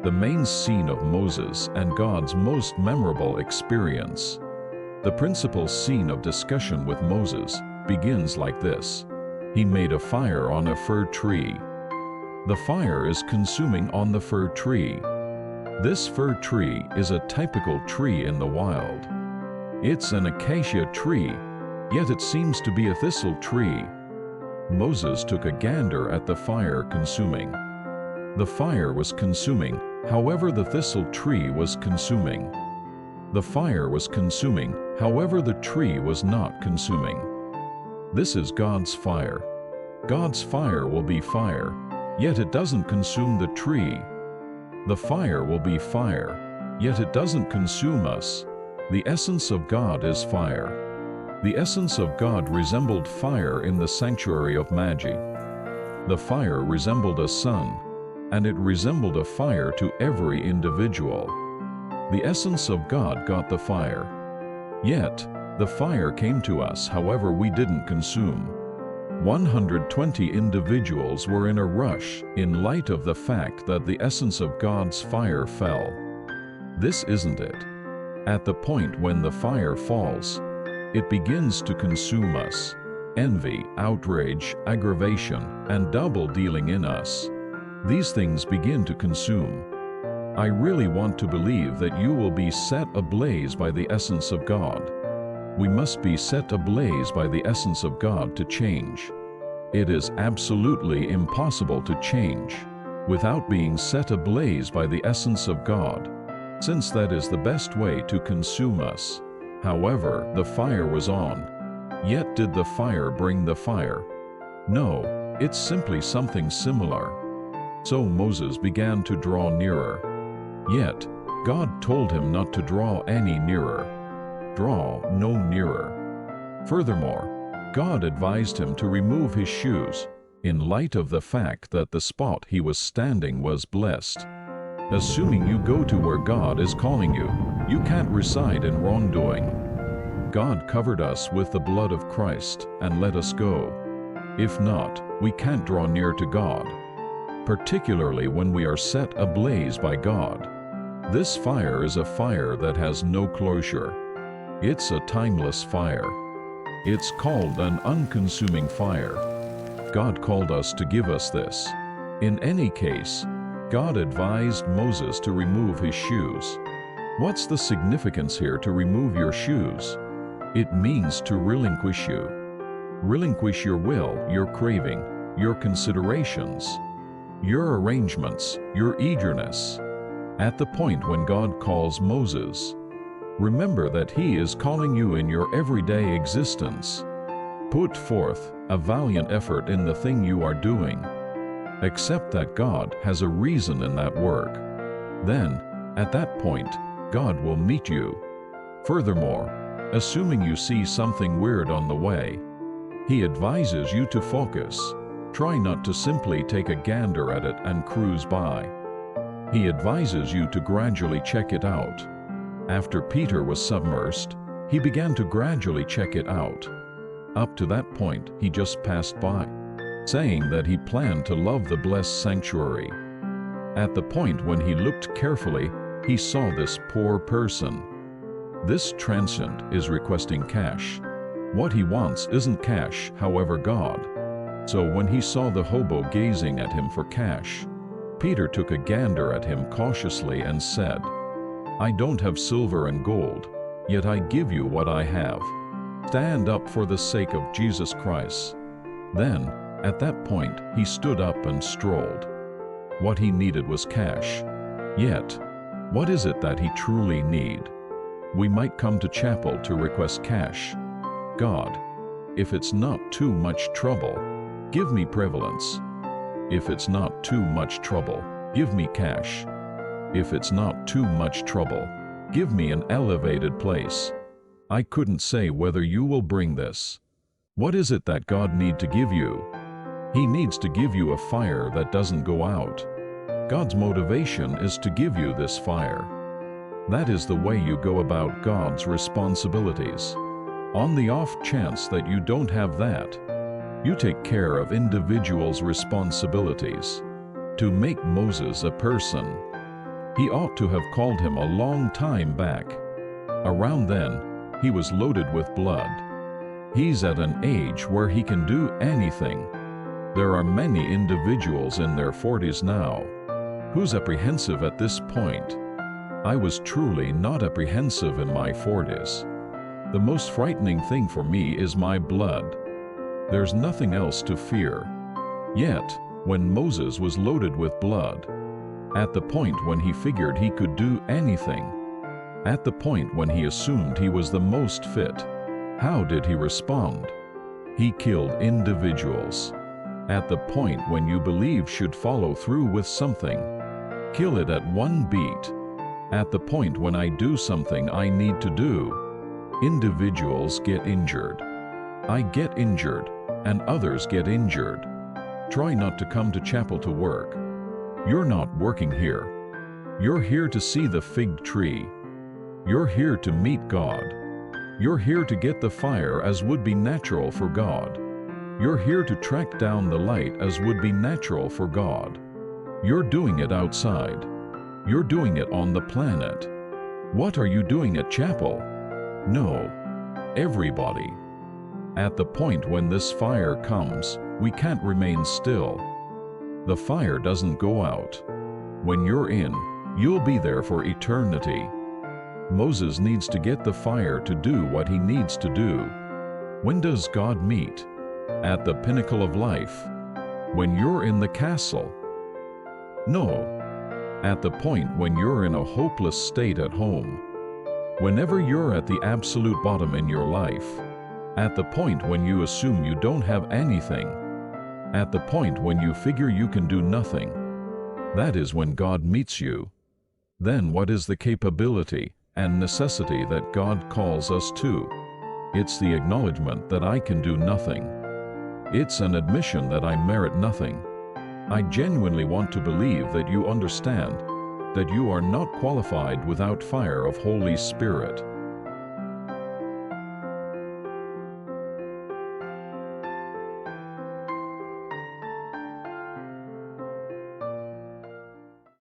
the main scene of Moses and God's most memorable experience. The principal scene of discussion with Moses begins like this. He made a fire on a fir tree. The fire is consuming on the fir tree. This fir tree is a typical tree in the wild. It's an acacia tree, yet it seems to be a thistle tree. Moses took a gander at the fire consuming. The fire was consuming, however the thistle tree was consuming. The fire was consuming, however the tree was not consuming. This is God's fire. God's fire will be fire, yet it doesn't consume the tree. The fire will be fire, yet it doesn't consume us. The essence of God is fire. The essence of God resembled fire in the sanctuary of Magi. The fire resembled a sun, and it resembled a fire to every individual. The essence of God got the fire. Yet, the fire came to us, however we didn't consume. 120 individuals were in a rush in light of the fact that the essence of God's fire fell. This isn't it. At the point when the fire falls, it begins to consume us. Envy, outrage, aggravation, and double-dealing in us. These things begin to consume. I really want to believe that you will be set ablaze by the essence of God. We must be set ablaze by the essence of God to change. It is absolutely impossible to change without being set ablaze by the essence of God, since that is the best way to consume us. However, the fire was on. Yet did the fire bring the fire? No, it's simply something similar. So Moses began to draw nearer. Yet, God told him not to draw any nearer. Draw no nearer. Furthermore, God advised him to remove his shoes, in light of the fact that the spot he was standing was blessed. Assuming you go to where God is calling you, you can't reside in wrongdoing. God covered us with the blood of Christ and let us go. If not, we can't draw near to God, particularly when we are set ablaze by God. This fire is a fire that has no closure. It's a timeless fire. It's called an unconsuming fire. God called us to give us this. In any case, God advised Moses to remove his shoes. What's the significance here to remove your shoes? It means to relinquish you. Relinquish your will, your craving, your considerations, your arrangements, your eagerness. At the point when God calls Moses, remember that He is calling you in your everyday existence. Put forth a valiant effort in the thing you are doing. Accept that God has a reason in that work. Then, at that point, God will meet you. Furthermore, assuming you see something weird on the way, He advises you to focus. Try not to simply take a gander at it and cruise by. He advises you to gradually check it out. After Peter was submersed, he began to gradually check it out. Up to that point, he just passed by, saying that he planned to love the blessed sanctuary. At the point when he looked carefully, he saw this poor person. This transient is requesting cash. What he wants isn't cash, however, God. So when he saw the hobo gazing at him for cash, Peter took a gander at him cautiously and said, "I don't have silver and gold, yet I give you what I have. Stand up for the sake of Jesus Christ." Then, at that point, he stood up and strolled. What he needed was cash. Yet, what is it that he truly need? We might come to chapel to request cash. God, if it's not too much trouble, give me prevalence. If it's not too much trouble, give me cash. If it's not too much trouble, give me an elevated place. I couldn't say whether you will bring this. What is it that God needs to give you? He needs to give you a fire that doesn't go out. God's motivation is to give you this fire. That is the way you go about God's responsibilities. On the off chance that you don't have that, you take care of individuals' responsibilities. To make Moses a person, He ought to have called him a long time back. Around then, he was loaded with blood. He's at an age where he can do anything. There are many individuals in their 40s now. Who's apprehensive at this point? I was truly not apprehensive in my 40s. The most frightening thing for me is my blood. There's nothing else to fear. Yet, when Moses was loaded with blood, at the point when he figured he could do anything, at the point when he assumed he was the most fit, how did he respond? He killed individuals. At the point when you believe should follow through with something, kill it at one beat. At the point when I do something I need to do, individuals get injured. I get injured, and others get injured. Try not to come to chapel to work. You're not working here. You're here to see the fig tree. You're here to meet God. You're here to get the fire as would be natural for God. You're here to track down the light as would be natural for God. You're doing it outside. You're doing it on the planet. What are you doing at chapel? No. Everybody. At the point when this fire comes, we can't remain still. The fire doesn't go out. When you're in, you'll be there for eternity. Moses needs to get the fire to do what he needs to do. When does God meet? At the pinnacle of life. When you're in the castle. No. At the point when you're in a hopeless state at home. Whenever you're at the absolute bottom in your life. At the point when you assume you don't have anything. At the point when you figure you can do nothing. That is when God meets you. Then what is the capability and necessity that God calls us to? It's the acknowledgement that I can do nothing. It's an admission that I merit nothing. I genuinely want to believe that you understand that you are not qualified without fire of Holy Spirit.